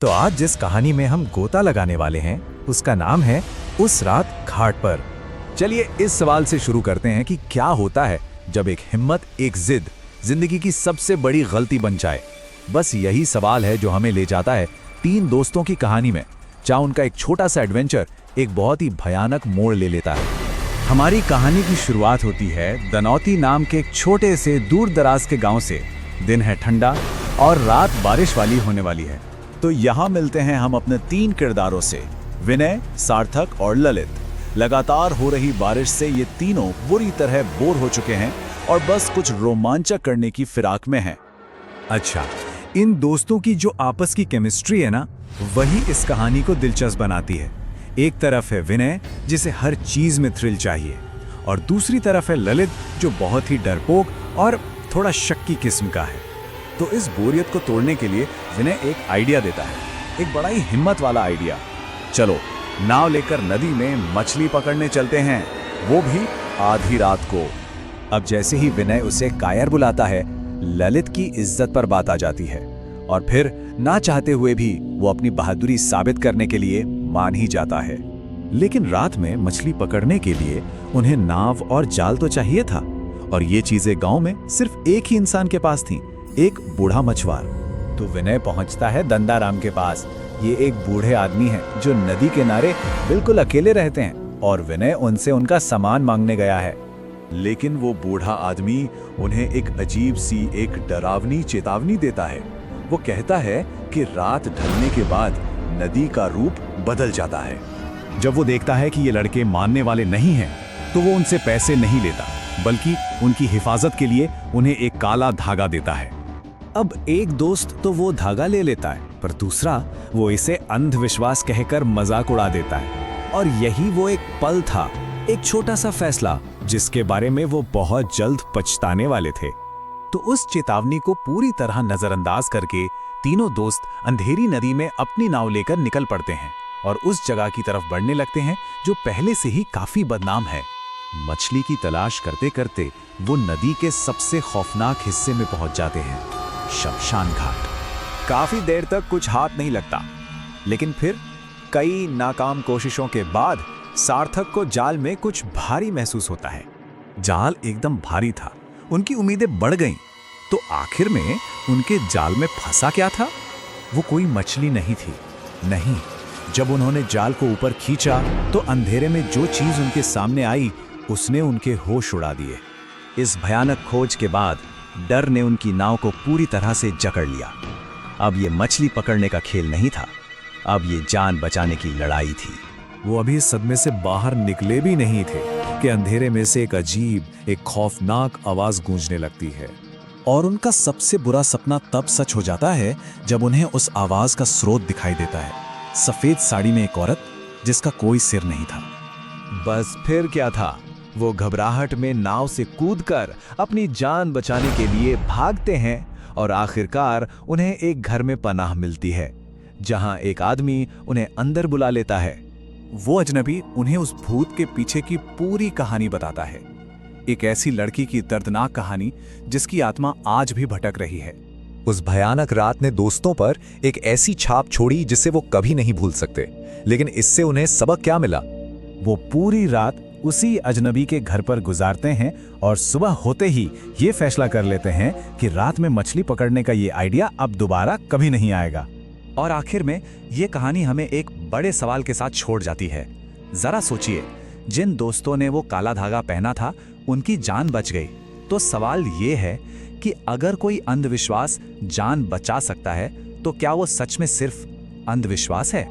तो आज जिस कहानी में हम गोता लगाने वाले हैं उसका नाम है उस रात घाट पर। चलिए इस सवाल से शुरू करते हैं कि क्या होता है जब एक हिम्मत, एक जिद जिंदगी की सबसे बड़ी गलती बन जाए। बस यही सवाल है जो हमें ले जाता है तीन दोस्तों की कहानी में, जहां उनका एक छोटा सा एडवेंचर एक बहुत ही भयानक मोड़ ले लेता है। हमारी कहानी की शुरुआत होती है दनौती नाम के एक छोटे से दूर दराज के गांव से। दिन है ठंडा और रात बारिश वाली होने वाली है। तो यहाँ मिलते हैं हम अपने तीन किरदारों से, विनय, सार्थक और ललित। लगातार हो रही बारिश से ये तीनों बुरी तरह बोर हो चुके हैं और बस कुछ रोमांचक करने की फिराक में हैं। अच्छा, इन दोस्तों की जो आपस की केमिस्ट्री है ना, वही इस कहानी को दिलचस्प बनाती है। एक तरफ है विनय जिसे हर चीज में थ्रिल चाहिए, और दूसरी तरफ है ललित जो बहुत ही डरपोक और थोड़ा शक्की किस्म का है। तो इस बोरियत को तोड़ने के लिए विनय एक आइडिया देता है, एक बड़ा ही हिम्मत वाला आइडिया। चलो नाव लेकर नदी में मछली पकड़ने चलते हैं, वो भी आधी रात को। अब जैसे ही विनय उसे कायर बुलाता है, ललित की इज्जत पर बात आ जाती है और फिर ना चाहते हुए भी वो अपनी बहादुरी साबित करने के लिए मान ही जाता है। लेकिन रात में मछली पकड़ने के लिए उन्हें नाव और जाल तो चाहिए था, और ये चीजें गांव में सिर्फ एक ही इंसान के पास थी, एक बूढ़ा मछुआर। तो विनय पहुंचता है दंदाराम के पास। ये एक बूढ़े आदमी हैं जो नदी किनारे बिल्कुल अकेले रहते हैं, और विनय उनसे उनका सामान मांगने गया है। लेकिन वो बूढ़ा आदमी उन्हें एक अजीब सी, एक डरावनी चेतावनी देता है। वो कहता है कि रात ढलने के बाद नदी का रूप बदल जाता है। जब वो देखता है कि ये लड़के मानने वाले नहीं हैं, तो वो उनसे पैसे नहीं लेता, बल्कि उनकी हिफाजत के लिए उन्हें एक काला धागा देता है। अब एक दोस्त तो वो धागा ले लेता है, पर दूसरा वो इसे अंधविश्वास कहकर मजाक उड़ा देता है। और यही वो एक पल था, एक छोटा सा फैसला जिसके बारे में वो बहुत जल्द पछताने वाले थे। तो उस चेतावनी को पूरी तरह नजरअंदाज करके तीनों दोस्त अंधेरी नदी में अपनी नाव लेकर निकल पड़ते हैं और उस जगह की तरफ बढ़ने लगते हैं जो पहले से ही काफी बदनाम है। मछली की तलाश करते करते वो नदी के सबसे खौफनाक हिस्से में पहुंच जाते हैं, शमशान घाट। काफी देर तक कुछ हाथ नहीं लगता, लेकिन फिर कई नाकाम कोशिशों के बाद सार्थक को जाल में कुछ भारी महसूस होता है। जाल एकदम भारी था, उनकी उम्मीदें बढ़ गईं। तो आखिर में उनके जाल में फंसा क्या था? वो कोई मछली नहीं थी, नहीं। जब उन्होंने जाल को ऊपर खींचा तो अंधेरे में जो चीज उनके सामने आई उसने उनके होश उड़ा दिए। इस भयानक खोज के बाद डर ने उनकी नाव को पूरी तरह से जकड़ लिया। अब ये मछली पकड़ने का खेल नहीं था, अब ये जान बचाने की लड़ाई थी। वो अभी सदमे से बाहर निकले भी नहीं थे कि अंधेरे में से एक अजीब, एक खौफनाक आवाज गूंजने लगती है। और उनका सबसे बुरा सपना तब सच हो जाता है जब उन्हें उस आवाज का स्रोत दिखाई देता है। सफेद साड़ी में एक औरत जिसका कोई सिर नहीं था। बस फिर क्या था, वो घबराहट में नाव से कूदकर अपनी जान बचाने के लिए भागते हैं और आखिरकार उन्हें एक घर में पनाह मिलती है, जहां एक आदमी उन्हें अंदर बुला लेता है। वो अजनबी उन्हें उस भूत के पीछे की पूरी कहानी बताता है, एक ऐसी लड़की की दर्दनाक कहानी जिसकी आत्मा आज भी भटक रही है। उस भयानक रात ने दोस्तों पर एक ऐसी छाप छोड़ी जिसे वो कभी नहीं भूल सकते। लेकिन इससे उन्हें सबक क्या मिला? वो पूरी रात उसी अजनबी के घर पर गुजारते हैं और सुबह होते ही ये फैसला कर लेते हैं कि रात में मछली पकड़ने का ये आइडिया अब दोबारा कभी नहीं आएगा। और आखिर में ये कहानी हमें एक बड़े सवाल के साथ छोड़ जाती है। जरा सोचिए, जिन दोस्तों ने वो काला धागा पहना था उनकी जान बच गई। तो सवाल ये है कि अगर कोई अंधविश्वास जान बचा सकता है, तो क्या वो सच में सिर्फ अंधविश्वास है?